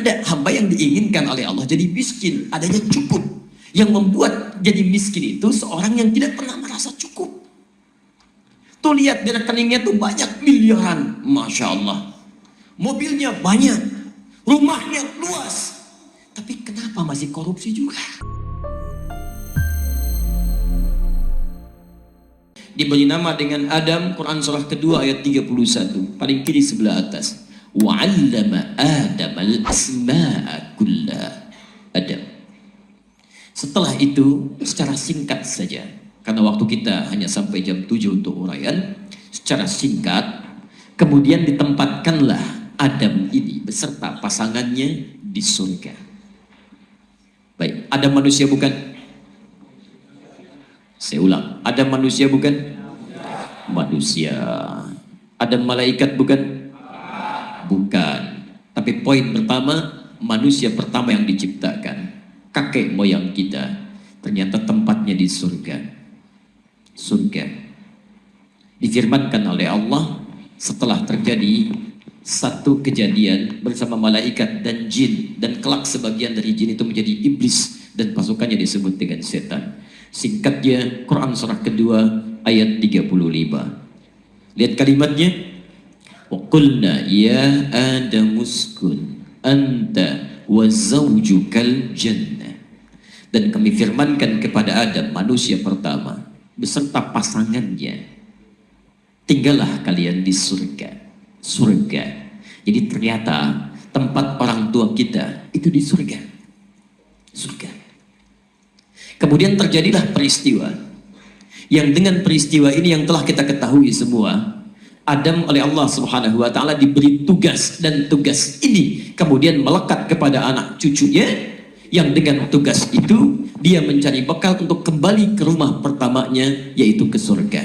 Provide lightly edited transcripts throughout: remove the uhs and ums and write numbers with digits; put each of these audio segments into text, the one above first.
ada hamba yang diinginkan oleh Allah jadi miskin, adanya cukup. Yang membuat jadi miskin itu seorang yang tidak pernah merasa cukup. Tuh lihat di rekeningnya tuh banyak miliaran, Masya Allah. Mobilnya banyak, rumahnya luas. Tapi kenapa masih korupsi juga? Diberi nama dengan Adam, Quran surah kedua ayat 31, paling kiri sebelah atas. Wa'allama Adam al-asma'a kulla. Adam. Setelah itu secara singkat saja, karena waktu kita hanya sampai jam 7 untuk uraian, secara singkat kemudian ditempatkanlah Adam ini beserta pasangannya di surga. Baik, Adam manusia bukan? Saya ulang, Adam manusia bukan? Manusia. Adam malaikat bukan? Bukan. Tapi poin pertama, manusia pertama yang diciptakan, kakek moyang kita, ternyata tempatnya di surga. Surga. Difirmankan oleh Allah setelah terjadi satu kejadian bersama malaikat dan jin, dan kelak sebagian dari jin itu menjadi iblis dan pasukannya disebut dengan setan. Singkatnya Quran surah kedua ayat 35. Lihat kalimatnya. Wa qulna ya Adam uskun anta wa zawjukal jannah. Dan kami firmankan kepada Adam, manusia pertama, beserta pasangannya, tinggallah kalian di surga. Surga. Jadi ternyata tempat orang tua kita itu di surga. Surga. Kemudian terjadilah peristiwa yang dengan peristiwa ini yang telah kita ketahui semua, Adam oleh Allah Subhanahu wa taala diberi tugas, dan tugas ini kemudian melekat kepada anak cucunya, yang dengan tugas itu dia mencari bekal untuk kembali ke rumah pertamanya, yaitu ke surga.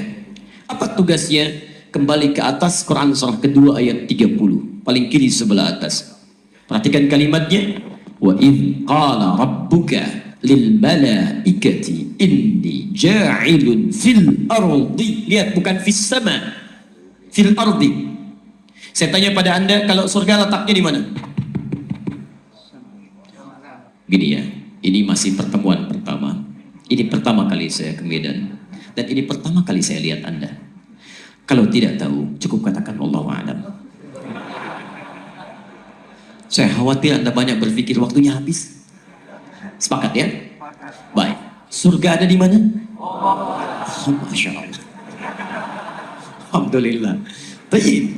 Apa tugasnya? Kembali ke atas, Quran surah kedua ayat 30, paling kiri sebelah atas. Perhatikan kalimatnya. Wa idh qala rabbuka lil malaikati inni ja'ilun fil ardi. Lihat, bukan fis sama, fil ardi. Saya tanya pada Anda, kalau surga letaknya di mana? Gini ya, ini masih pertemuan pertama. Ini pertama kali saya ke Medan, dan ini pertama kali saya lihat Anda. Kalau tidak tahu, cukup katakan Allahu a'lam. Saya khawatir Anda banyak berpikir waktunya habis. Sepakat ya? Baik. Surga ada di mana? Oh, Masya Allah. Alhamdulillah. Baik.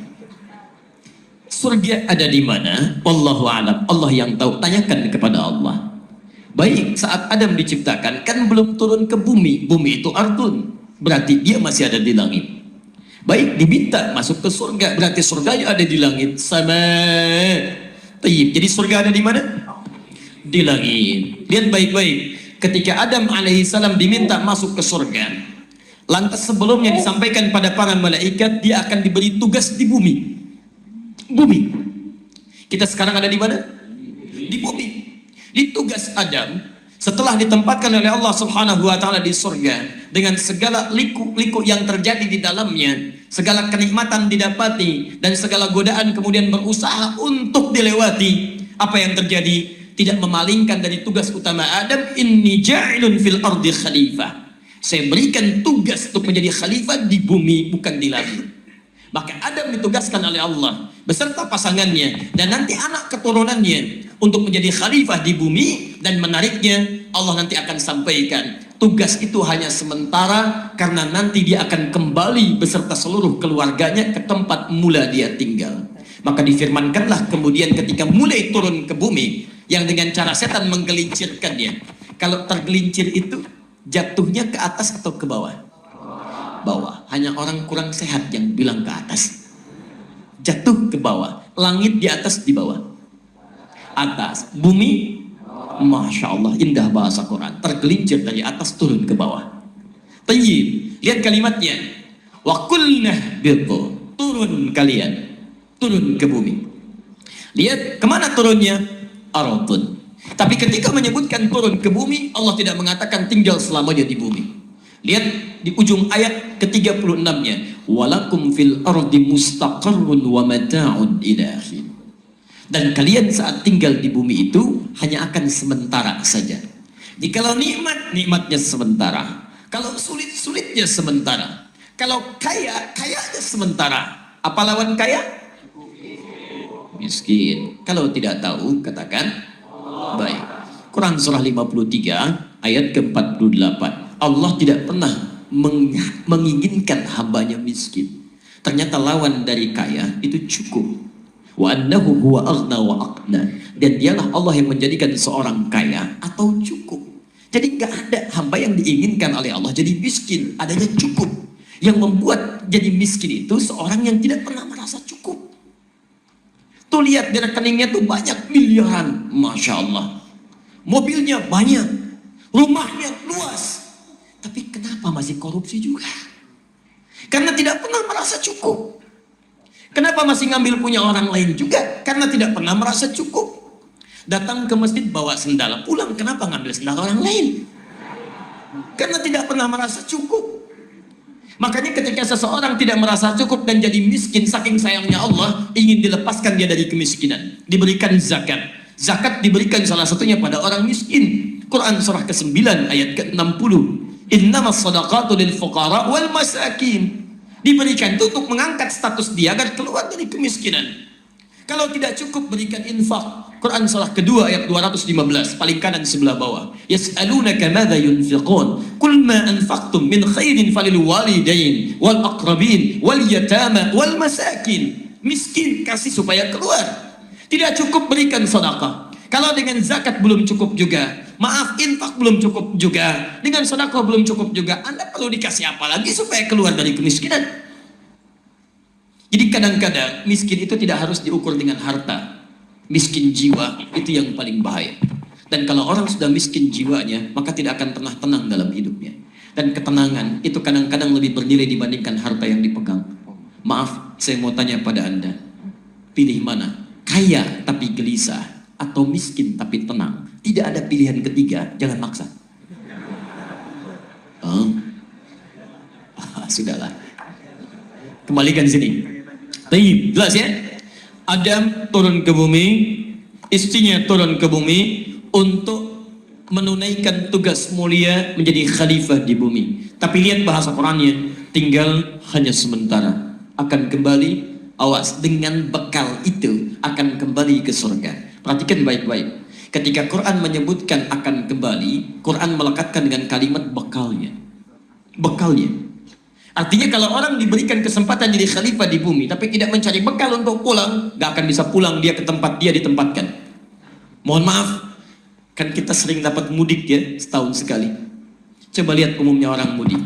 Surga ada di mana? Wallahu a'lam. Allah yang tahu. Tanyakan kepada Allah. Baik, saat Adam diciptakan kan belum turun ke bumi. Bumi itu ardun. Berarti dia masih ada di langit. Baik, diminta masuk ke surga, berarti surganya ada di langit. Sama. Tayyib. Jadi surga ada di mana? Di langit. Lihat baik-baik. Ketika Adam alaihissalam diminta masuk ke surga, lantas sebelumnya disampaikan pada para malaikat, dia akan diberi tugas di bumi. Bumi. Kita sekarang ada di mana? Di bumi. Di tugas Adam, setelah ditempatkan oleh Allah Subhanahu wa taala di surga dengan segala liku-liku yang terjadi di dalamnya, segala kenikmatan didapati dan segala godaan kemudian berusaha untuk dilewati, apa yang terjadi? Tidak memalingkan dari tugas utama Adam, inni ja'ilun fil ardi khalifah. Saya berikan tugas untuk menjadi khalifah di bumi, bukan di langit. Maka Adam ditugaskan oleh Allah beserta pasangannya dan nanti anak keturunannya untuk menjadi khalifah di bumi, dan menariknya Allah nanti akan sampaikan tugas itu hanya sementara karena nanti dia akan kembali beserta seluruh keluarganya ke tempat mula dia tinggal. Maka difirmankanlah kemudian ketika mulai turun ke bumi yang dengan cara setan menggelincirkannya. Kalau tergelincir itu jatuhnya ke atas atau ke bawah? Bawah. Hanya orang kurang sehat yang bilang ke atas. Jatuh ke bawah. Langit di atas, di bawah. Atas. Bumi, Masya Allah, indah bahasa Quran. Tergelincir dari atas turun ke bawah. Tayyib. Lihat kalimatnya. Wa qulna bitu. Turun kalian. Turun ke bumi. Lihat kemana turunnya? Ardun. Tapi ketika menyebutkan turun ke bumi, Allah tidak mengatakan tinggal selamanya di bumi. Lihat di ujung ayat ke-36-nya. Walakum fil ardi mustaqarrun wa mata'un ila akhir. Dan kalian saat tinggal di bumi itu hanya akan sementara saja. Jikalau nikmat, nikmatnya sementara. Kalau sulit, sulitnya sementara. Kalau kaya, kayanya sementara. Apa lawan kaya? Miskin. Kalau tidak tahu, katakan baik. Quran surah 53 ayat ke-48. Allah tidak pernah menginginkan hambanya miskin. Ternyata lawan dari kaya itu cukup. Wa annahu huwa aghna wa aqna. Dan dialah Allah yang menjadikan seorang kaya atau cukup. Jadi nggak ada hamba yang diinginkan oleh Allah jadi miskin, adanya cukup. Yang membuat jadi miskin itu seorang yang tidak pernah merasa cukup. Tuh lihat di rekeningnya tuh banyak miliaran, masya Allah. Mobilnya banyak, rumahnya luas. Tapi kenapa masih korupsi juga? Karena tidak pernah merasa cukup. Kenapa masih ngambil punya orang lain juga? Karena tidak pernah merasa cukup. Datang ke masjid bawa sendal, pulang kenapa ngambil sendal orang lain? Karena tidak pernah merasa cukup. Makanya ketika seseorang tidak merasa cukup dan jadi miskin, saking sayangnya Allah ingin dilepaskan dia dari kemiskinan, diberikan zakat. Zakat diberikan salah satunya pada orang miskin. Quran surah ke-9 ayat ke-60. Innamas shadaqatu lil fuqara wal masakin. Diberikan itu untuk mengangkat status dia agar keluar dari kemiskinan. Kalau tidak cukup, berikan infak. Quran surah kedua ayat 215, paling kanan sebelah bawah. Yas'alunaka madza yunfiqun qul ma anfaqtum min khairin falil walidain wal aqrabin wal yatama wal masakin. Miskin kasih supaya keluar. Tidak cukup, berikan sedekah. Kalau dengan zakat belum cukup juga, maaf, infak belum cukup juga, dengan sedekah belum cukup juga, Anda perlu dikasih apa lagi supaya keluar dari kemiskinan? Jadi kadang-kadang miskin itu tidak harus diukur dengan harta. Miskin jiwa itu yang paling bahaya. Dan kalau orang sudah miskin jiwanya, maka tidak akan pernah tenang dalam hidupnya. Dan ketenangan itu kadang-kadang lebih bernilai dibandingkan harta yang dipegang. Maaf, saya mau tanya pada Anda, pilih mana? Kaya tapi gelisah atau miskin tapi tenang? Tidak ada pilihan ketiga, jangan maksa. Sudahlah. Kembalikan sini. Baik, jelas ya? Adam turun ke bumi, istrinya turun ke bumi untuk menunaikan tugas mulia menjadi khalifah di bumi. Tapi lihat bahasa Qurannya, tinggal hanya sementara, akan kembali, awas, dengan bekal itu akan kembali ke surga. Perhatikan baik-baik. Ketika Quran menyebutkan akan kembali, Quran melekatkan dengan kalimat bekalnya. Bekalnya. Artinya kalau orang diberikan kesempatan jadi khalifah di bumi, tapi tidak mencari bekal untuk pulang, gak akan bisa pulang dia ke tempat dia ditempatkan. Mohon maaf, kan kita sering dapat mudik ya, setahun sekali. Coba lihat umumnya orang mudik.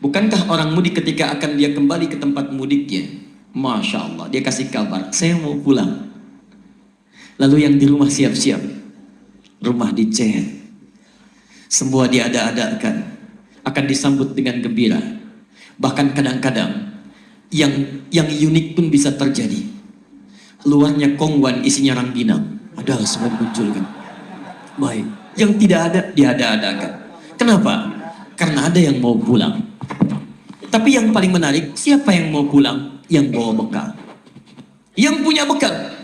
Bukankah orang mudik ketika akan dia kembali ke tempat mudiknya, Masya Allah, dia kasih kabar, saya mau pulang. Lalu yang di rumah siap-siap, rumah dicat, semua diada-adakan, akan disambut dengan gembira. Bahkan kadang-kadang yang unik pun bisa terjadi. Luarnya kongwan, isinya rangginang. Ada semua muncul kan. Baik. Yang tidak ada, diada-adakan. Kenapa? Karena ada yang mau pulang. Tapi yang paling menarik, siapa yang mau pulang? Yang bawa bekal. Yang punya bekal.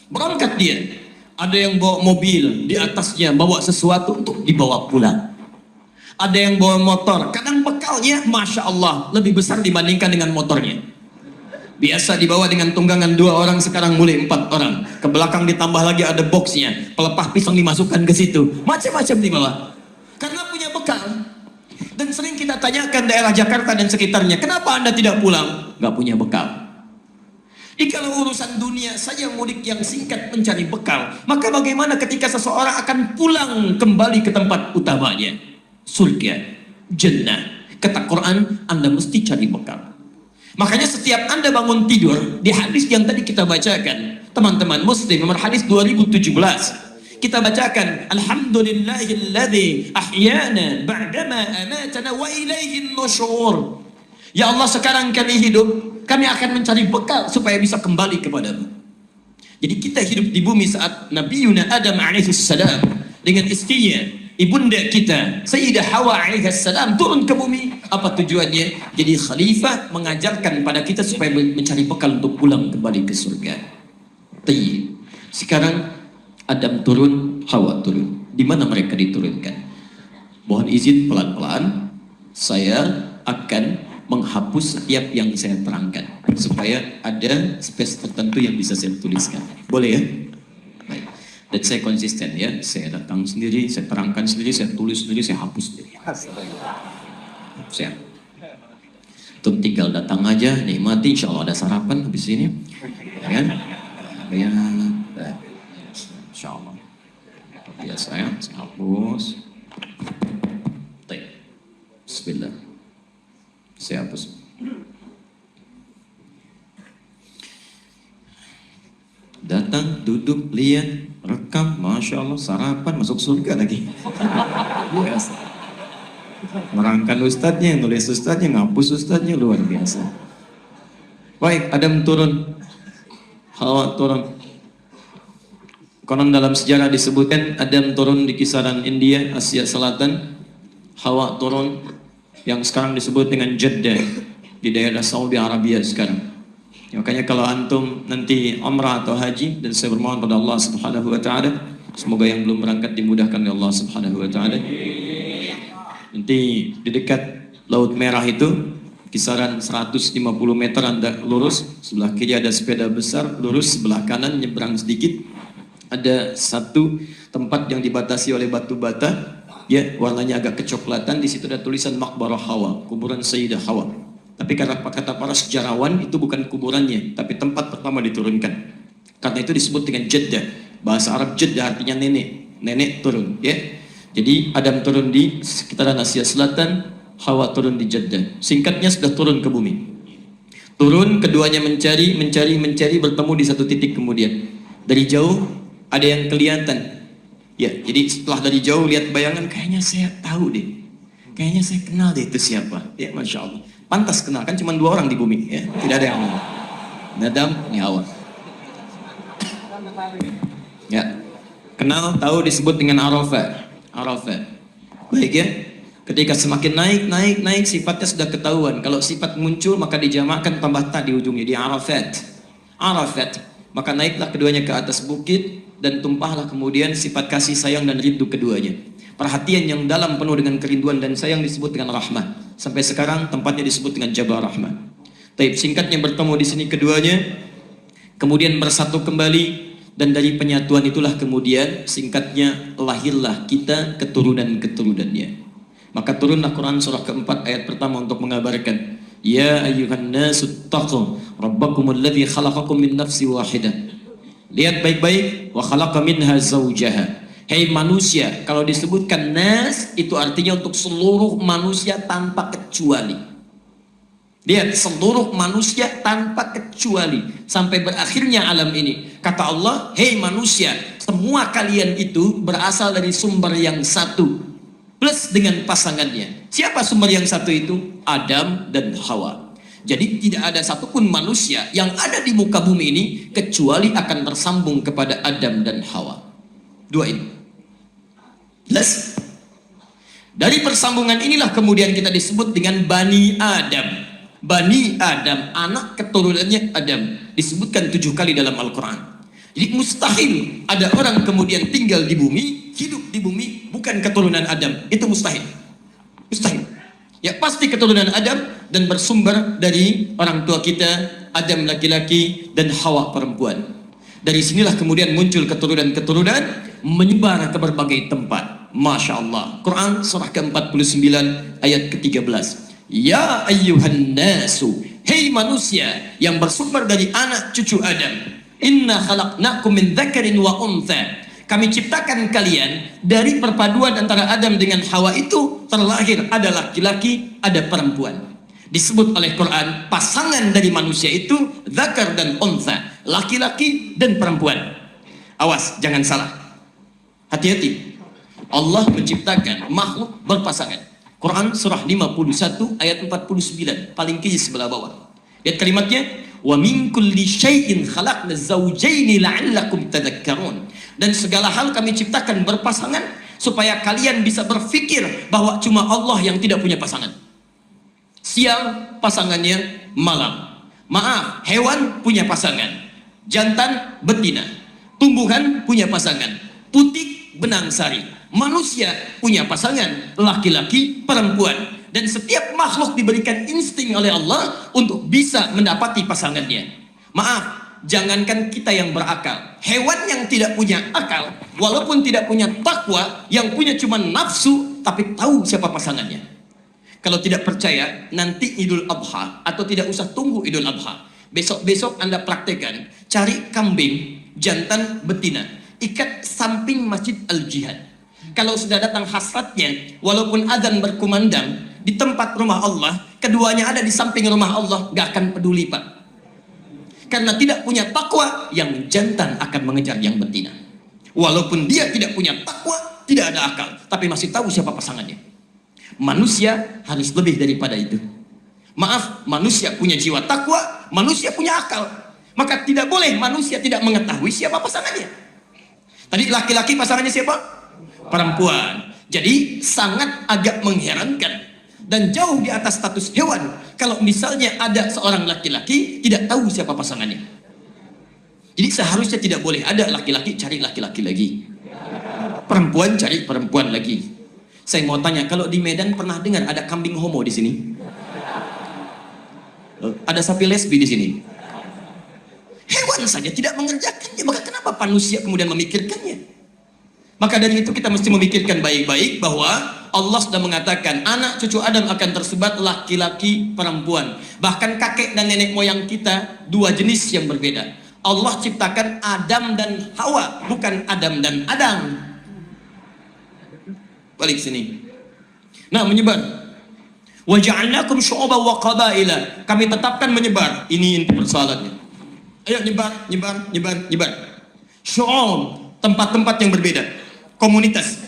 Berangkat dia. Ada yang bawa mobil, di atasnya bawa sesuatu untuk dibawa pulang. Ada yang bawa motor, kadang bekalnya Masya Allah lebih besar dibandingkan dengan motornya. Biasa dibawa dengan tunggangan 2 orang, sekarang mulai 4 orang. Ke belakang ditambah lagi ada boxnya, pelepah pisang dimasukkan ke situ, macam-macam dibawa. Karena punya bekal. Dan sering kita tanyakan daerah Jakarta dan sekitarnya, kenapa Anda tidak pulang? Gak punya bekal. Jadi kalau urusan dunia saja mudik yang singkat mencari bekal, maka bagaimana ketika seseorang akan pulang kembali ke tempat utamanya? Surga, jannah. Kata Quran, Anda mesti cari bekal. Makanya setiap Anda bangun tidur, di hadis yang tadi kita bacakan, teman-teman Muslim, nomor hadis 2017, kita bacakan, Alhamdulillahilladzi ahyana ba'dama amatana wa ilaihin nusyur. Ya Allah, sekarang kami hidup, kami akan mencari bekal supaya bisa kembali kepadamu. Jadi kita hidup di bumi saat Nabi Adam alaihissalam dengan istrinya, ibunda kita Sayyidah Hawa alaihissalam turun ke bumi. Apa tujuannya? Jadi khalifah mengajarkan pada kita supaya mencari bekal untuk pulang kembali ke surga. Tayyib. Sekarang Adam turun, Hawa turun. Di mana mereka diturunkan? Mohon izin pelan-pelan, saya akan menghapus setiap yang saya terangkan supaya ada space tertentu yang bisa saya tuliskan. Boleh ya? Baik. Dan saya konsisten ya, saya datang sendiri, saya terangkan sendiri, saya tulis sendiri, saya hapus sendiri. Siap. Tum tinggal datang aja, nikmati, insya Allah ada sarapan habis ini. Ya kan? Ya, insya Allah. Biasa ya, saya hapus. Baik. Bismillah. Saya hapus. Datang, duduk, lihat, rekam, Masya Allah, sarapan, masuk surga lagi. Biasa. Merangkan ustadznya, nulis ustadznya, ngapus ustadznya, luar biasa. Baik, Adam turun, Hawa turun. Konon dalam sejarah disebutkan Adam turun di kisaran India, Asia Selatan. Hawa turun yang sekarang disebut dengan Jeddah di daerah Saudi Arabia sekarang. Ya, makanya kalau antum nanti umrah atau haji, dan saya bermohon pada Allah Subhanahu wa taala, semoga yang belum berangkat dimudahkan oleh Allah Subhanahu wa taala. Nanti di dekat Laut Merah itu kisaran 150 meter Anda lurus, sebelah kiri ada sepeda besar, lurus sebelah kanan nyebrang sedikit ada satu tempat yang dibatasi oleh batu bata, ya warnanya agak kecoklatan. Di situ ada tulisan Maqbarah Hawa, kuburan Sayyidah Hawa. Tapi kata para sejarawan itu bukan kuburannya, tapi tempat pertama diturunkan. Karena itu disebut dengan Jeddah. Bahasa Arab Jeddah artinya nenek, nenek turun. Ya, jadi Adam turun di sekitaran Asia Selatan, Hawa turun di Jeddah. Singkatnya sudah turun ke bumi. Turun, keduanya mencari, bertemu di satu titik kemudian. Dari jauh ada yang kelihatan. Ya, jadi setelah dari jauh lihat bayangan, kayaknya saya tahu deh. Kayaknya saya kenal deh itu siapa. Ya, Masya Allah. Pantas kenal, kan cuma 2 orang di bumi. Ya, tidak ada yang lain. Adam, ini Hawa. Ya, kenal, tahu, disebut dengan Arafat. Arafat. Baik ya. Ketika semakin naik, sifatnya sudah ketahuan. Kalau sifat muncul, maka dijamakkan tambah ta di ujungnya, di Arafat. Arafat. Maka naiklah keduanya ke atas bukit, dan tumpahlah kemudian sifat kasih sayang dan rindu keduanya. Perhatian yang dalam penuh dengan kerinduan dan sayang disebut dengan rahmah. Sampai sekarang tempatnya disebut dengan Jabal Rahmah. Taib, singkatnya bertemu di sini keduanya, kemudian bersatu kembali, dan dari penyatuan itulah kemudian singkatnya lahirlah kita keturunan-keturunannya. Maka turunlah Quran surah keempat ayat pertama untuk mengabarkan, Ya ayyuhan nasu taqu rabbakumul ladzi khalaqakum min nafsi wahidah. Lihat baik-baik, wa khalaqa minha zawjaha. Hei manusia, kalau disebutkan nas itu artinya untuk seluruh manusia tanpa kecuali. Lihat, seluruh manusia tanpa kecuali sampai berakhirnya alam ini. Kata Allah, hei manusia, semua kalian itu berasal dari sumber yang satu plus dengan pasangannya. Siapa sumber yang satu itu? Adam dan Hawa. Jadi tidak ada satupun manusia yang ada di muka bumi ini kecuali akan tersambung kepada Adam dan Hawa. Dua ini. Jelas? Dari persambungan inilah kemudian kita disebut dengan Bani Adam. Bani Adam, anak keturunannya Adam. Disebutkan 7 kali dalam Al-Quran. Jadi mustahil ada orang kemudian tinggal di bumi, hidup di bumi, bukan keturunan Adam. Itu mustahil. Mustahil. Ya pasti keturunan Adam dan bersumber dari orang tua kita, Adam laki-laki dan Hawa perempuan. Dari sinilah kemudian muncul keturunan-keturunan menyebar ke berbagai tempat. Masya Allah. Quran surah ke-49 ayat ke-13. Ya ayyuhan nasu, hei manusia yang bersumber dari anak cucu Adam. Inna khalaqnakum min dzakarin wa untha. Kami ciptakan kalian dari perpaduan antara Adam dengan Hawa, itu terlahir ada laki-laki, ada perempuan. Disebut oleh Quran pasangan dari manusia itu dzakar dan untha, laki-laki dan perempuan. Awas, jangan salah. Hati-hati. Allah menciptakan makhluk berpasangan. Quran surah 51 ayat 49, paling kiri sebelah bawah. Lihat kalimatnya, wa min kulli syai'in khalaqna zawjaini la'allakum tadhakkarun. Dan segala hal kami ciptakan berpasangan supaya kalian bisa berpikir bahwa cuma Allah yang tidak punya pasangan. Siang pasangannya malam. Maaf, hewan punya pasangan. Jantan, betina. Tumbuhan punya pasangan, putik benang sari. Manusia punya pasangan, laki-laki, perempuan. Dan setiap makhluk diberikan insting oleh Allah untuk bisa mendapati pasangannya. Maaf, jangankan kita yang berakal, hewan yang tidak punya akal, walaupun tidak punya takwa, yang punya cuma nafsu, tapi tahu siapa pasangannya. Kalau tidak percaya, nanti Idul Adha, atau tidak usah tunggu Idul Adha, besok-besok Anda praktekkan, cari kambing jantan betina, ikat samping Masjid Al-Jihad. Kalau sudah datang hasratnya, walaupun azan berkumandang di tempat rumah Allah, keduanya ada di samping rumah Allah, gak akan peduli Pak. Karena tidak punya takwa, yang jantan akan mengejar yang betina. Walaupun dia tidak punya takwa, tidak ada akal, tapi masih tahu siapa pasangannya. Manusia harus lebih daripada itu. Maaf, manusia punya jiwa takwa, manusia punya akal. Maka tidak boleh manusia tidak mengetahui siapa pasangannya. Tadi laki-laki pasangannya siapa? Perempuan. Jadi sangat agak mengherankan dan jauh di atas status hewan kalau misalnya ada seorang laki-laki tidak tahu siapa pasangannya. Jadi seharusnya tidak boleh ada laki-laki cari laki-laki lagi, perempuan cari perempuan lagi. Saya mau tanya, kalau di Medan pernah dengar ada kambing homo di sini? Ada sapi lesbi di sini? Hewan saja tidak mengerjakannya, maka kenapa manusia kemudian memikirkannya? Maka dari itu kita mesti memikirkan baik-baik bahwa Allah sudah mengatakan anak cucu Adam akan tersebar laki-laki perempuan. Bahkan kakek dan nenek moyang kita dua jenis yang berbeda. Allah ciptakan Adam dan Hawa, bukan Adam dan Adam. Balik sini. Nah, menyebar. Wa ja'alnakum syu'uban wa qabaila. Kami tetapkan menyebar. Ini inti persoalannya. Ayo nyebar. Syu'ub, tempat-tempat yang berbeda. Komunitas.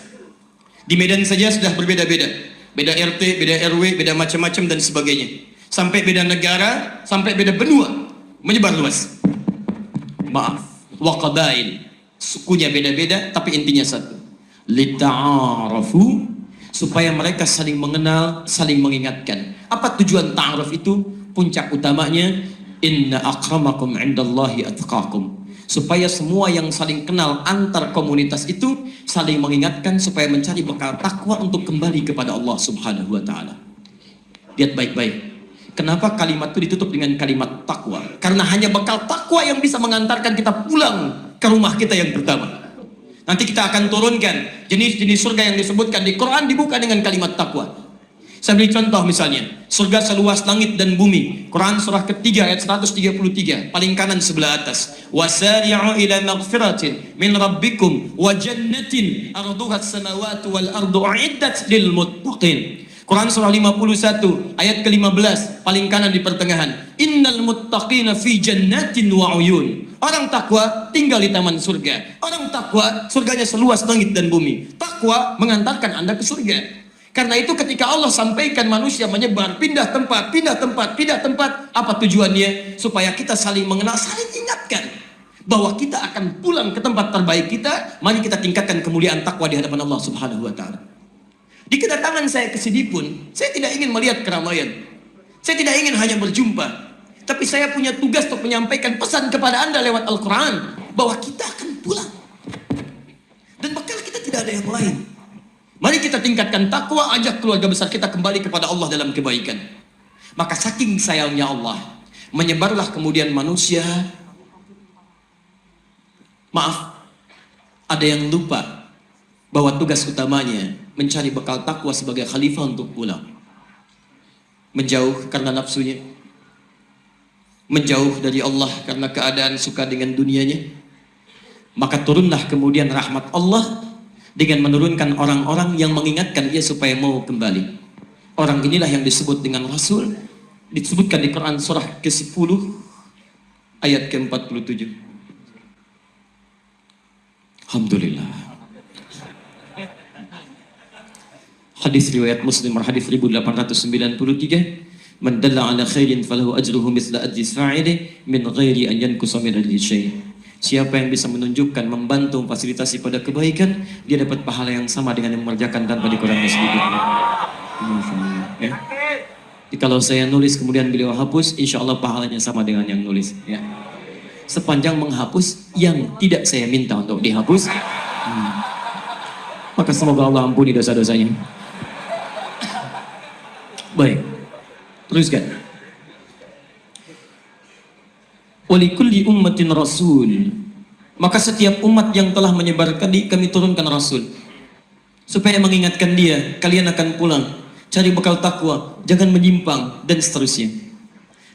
Di Medan saja sudah berbeda-beda. Beda RT, beda RW, beda macam-macam dan sebagainya. Sampai beda negara, sampai beda benua. Menyebar luas. Maaf. Wa qabail. Sukunya beda-beda, tapi intinya satu. Lita'arafu, supaya mereka saling mengenal, saling mengingatkan. Apa tujuan ta'aruf itu? Puncak utamanya, inna akramakum indallahi atqakum. Supaya semua yang saling kenal antar komunitas itu saling mengingatkan supaya mencari bekal takwa untuk kembali kepada Allah Subhanahu wa taala. Lihat baik-baik. Kenapa kalimat itu ditutup dengan kalimat takwa? Karena hanya bekal takwa yang bisa mengantarkan kita pulang ke rumah kita yang pertama. Nanti kita akan turunkan jenis-jenis surga yang disebutkan di Quran dibuka dengan kalimat takwa. Saya beri contoh misalnya, surga seluas langit dan bumi. Quran surah ketiga ayat 133, paling kanan sebelah atas. Wasari'u ila maghfiratin min rabbikum wa jannatin arduha as-samawati wal ardu uiddat lil muttaqin. Quran surah 51 ayat ke-15, paling kanan di pertengahan. Innal muttaqina fi jannatin wa uyun. Orang takwa tinggal di taman surga. Orang takwa surganya seluas langit dan bumi. Takwa mengantarkan Anda ke surga. Karena itu ketika Allah sampaikan manusia menyebar, pindah tempat, apa tujuannya? Supaya kita saling mengenal, saling ingatkan bahwa kita akan pulang ke tempat terbaik kita. Mari kita tingkatkan kemuliaan takwa di hadapan Allah Subhanahu wa taala. Di kedatangan saya ke sini pun, saya tidak ingin melihat keramaian. Saya tidak ingin hanya berjumpa, tapi saya punya tugas untuk menyampaikan pesan kepada Anda lewat Al-Quran bahwa kita akan pulang dan bekal kita tidak ada yang lain. Mari kita tingkatkan takwa, ajak keluarga besar kita kembali kepada Allah dalam kebaikan. Maka saking sayangnya Allah, menyebarlah kemudian manusia. Maaf, ada yang lupa bahwa tugas utamanya mencari bekal takwa sebagai khalifah untuk pulang. Menjauh karena nafsunya, menjauh dari Allah karena keadaan suka dengan dunianya. Maka turunlah kemudian rahmat Allah dengan menurunkan orang-orang yang mengingatkan ia supaya mau kembali. Orang inilah yang disebut dengan Rasul, disebutkan di Quran surah ke-10 ayat ke-47. Alhamdulillah. Hadis riwayat Muslim, hadis 1893, man dalla ala khairin falahu ajruhu mithla ajri fa'ilih min ghairi an yankusa min ajri syai'. Siapa yang bisa menunjukkan, membantu, memfasilitasi pada kebaikan, dia dapat pahala yang sama dengan yang mengerjakan tanpa dikurangi sedikit. Ya. Jadi kalau saya nulis kemudian beliau hapus, insya Allah pahalanya sama dengan yang nulis. Ya. sepanjang menghapus yang tidak saya minta untuk dihapus. Maka semoga Allah ampuni dosa-dosanya. Baik, teruskan. Walikulli ummatin rasul. Maka setiap umat yang telah menyebarkan kami turunkan rasul, supaya mengingatkan dia, kalian akan pulang, cari bekal takwa, jangan menyimpang, dan seterusnya.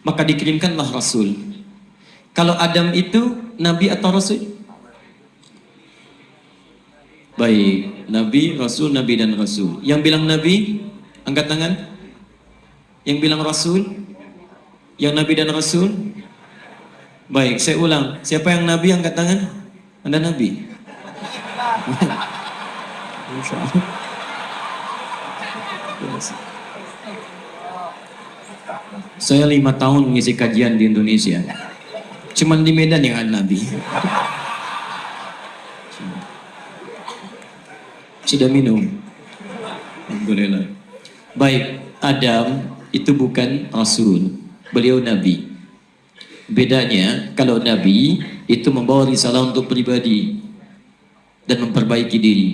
Maka dikirimkanlah rasul. Kalau Adam itu nabi atau rasul? Baik, nabi, rasul, nabi dan rasul. Yang bilang nabi, angkat tangan. Yang bilang rasul? Yang nabi dan rasul? Baik, saya ulang. Siapa yang nabi, angkat tangan? Anda nabi? Saya 5 tahun mengisi kajian di Indonesia. Cuman di Medan yang ada nabi. Sudah minum? Alhamdulillah. Baik, Adam itu bukan rasul, beliau nabi. Bedanya, kalau nabi itu membawa risalah untuk pribadi dan memperbaiki diri.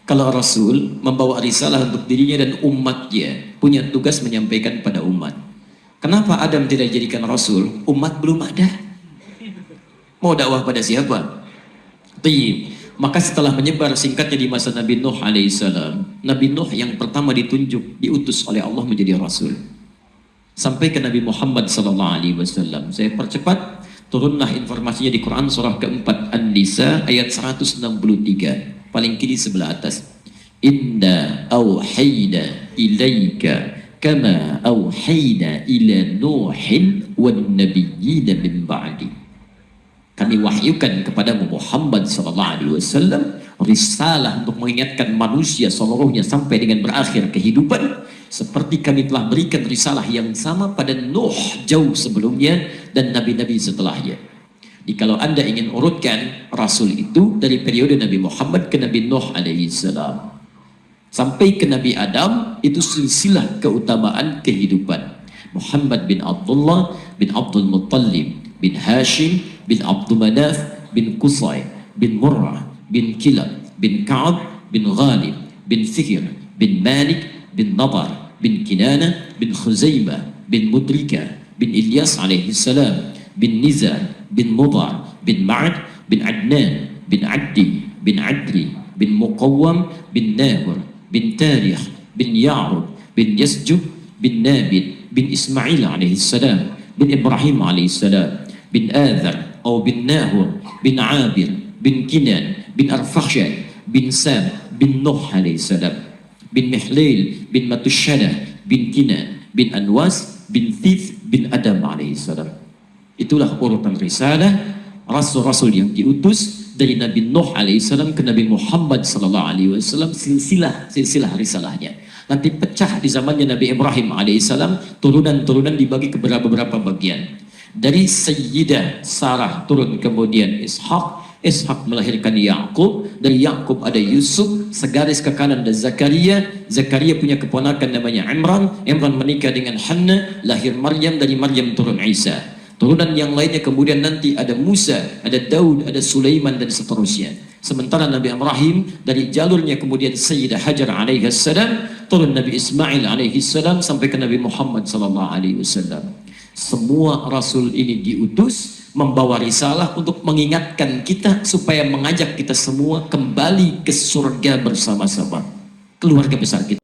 Kalau rasul membawa risalah untuk dirinya dan umatnya, punya tugas menyampaikan pada umat. Kenapa Adam tidak dijadikan rasul? Umat belum ada. Mau dakwah pada siapa? Tayyib. Maka setelah menyebar singkatnya di masa Nabi Nuh alaihissalam, Nabi Nuh yang pertama ditunjuk, diutus oleh Allah menjadi rasul. Sampai ke Nabi Muhammad sallallahu alaihi wasallam. Saya percepat, turunlah informasinya di Quran surah keempat An-Nisa ayat 163, paling kiri sebelah atas. Inna auhayna ilaika kama auhayna ila Nuhin wan nabiyyina min ba'di. Kami wahyukan kepada Muhammad sallallahu alaihi wasallam risalah untuk mengingatkan manusia seluruhnya sampai dengan berakhir kehidupan, seperti kami telah berikan risalah yang sama pada Nuh jauh sebelumnya dan nabi-nabi setelahnya. Jadi kalau Anda ingin urutkan rasul itu dari periode Nabi Muhammad ke Nabi Nuh alaihi salam sampai ke Nabi Adam, itu silsilah keutamaan kehidupan. Muhammad bin Abdullah bin Abdul Muttalib bin Hashim bin Abdul Manaf bin Qusay bin Murrah bin Kilab bin Ka'ab bin Ghalib bin Fikir bin Malik bin Nadar bin Kinana bin Khuzaimah bin Mudrika bin Ilyas alaihi salam bin Nizar bin Mudar bin Ma'ad bin Adnan bin Addi bin Adri bin Muqawwam bin Nahur bin Tarikh bin Ya'rub bin Yasjub bin Nabid bin Ismail alaihi salam bin Ibrahim alaihi salam bin Adhar atau bin Nahur bin Abir bin Kinan bin Arfakhshad bin Sam bin Nuh alaihi salam bin Mihlil bin Matushana bin Kinan bin Anwas bin Thith bin Adam alaihi salam. Itulah urutan risalah rasul-rasul yang diutus dari Nabi Nuh alaihi salam ke Nabi Muhammad sallallahu alaihi wasallam, silsilah risalahnya. Nanti pecah di zamannya Nabi Ibrahim alaihi salam, turunan-turunan dibagi ke beberapa bagian. Dari Sayyidah Sarah turun kemudian Ishak melahirkan Yakub, dari Yakub ada Yusuf, segaris ke kanan ada Zakaria punya keponakan namanya Imran menikah dengan Hanna, lahir Maryam, dari Maryam turun Isa. Turunan yang lainnya kemudian nanti ada Musa, ada Daud, ada Sulaiman dan seterusnya. Sementara Nabi Ibrahim dari jalurnya kemudian Sayyidah Hajar alaihi salam, turun Nabi Ismail alaihi salam sampai ke Nabi Muhammad sallallahu alaihi wasallam. Semua rasul ini diutus membawa risalah untuk mengingatkan kita supaya mengajak kita semua kembali ke surga bersama-sama, keluarga besar kita.